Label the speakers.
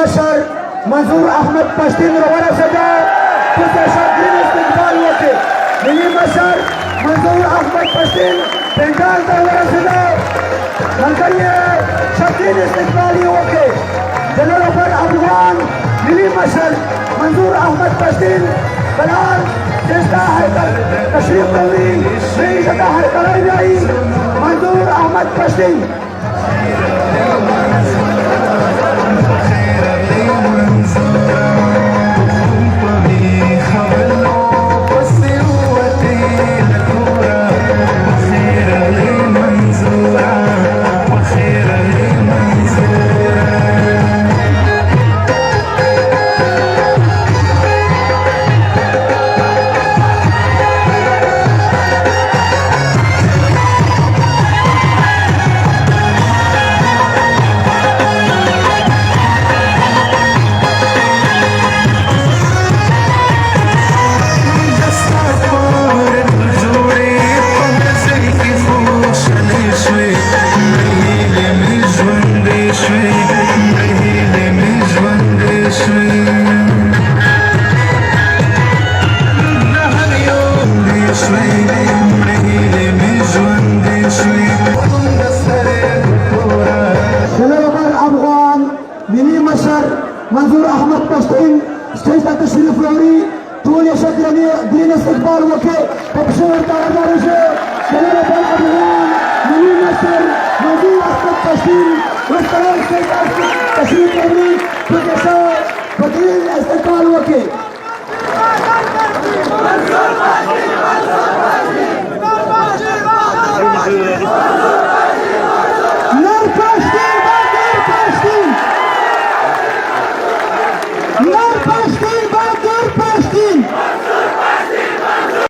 Speaker 1: मशर मंजूर अहमद पश्तीन रवाना सजा शादीन इस्तेकबाल होते मिली मशर मंजूर अहमद पश्तीन बेंगाल रवाना सजा मलकइए शादीन इस्तेकबाली होके जनरल पर अफगान मिली मशर मंजूर अहमद पश्तीन बलाल जिसका हैकर तशरीफ करी नई जगह है कराई जाई मंजूर अहमद पश्तीन मंजूर अहमद पश्तीन स्टेज तक तशरीफ लौरी طول يشد دين استقبال وكي وبشور تعالى شلال بالأبوان مني مصر منظور أحمد پشتین واستقبال स्टेज तशरीफ लौरी بكشار بدين استقبال وكي منظور پشتین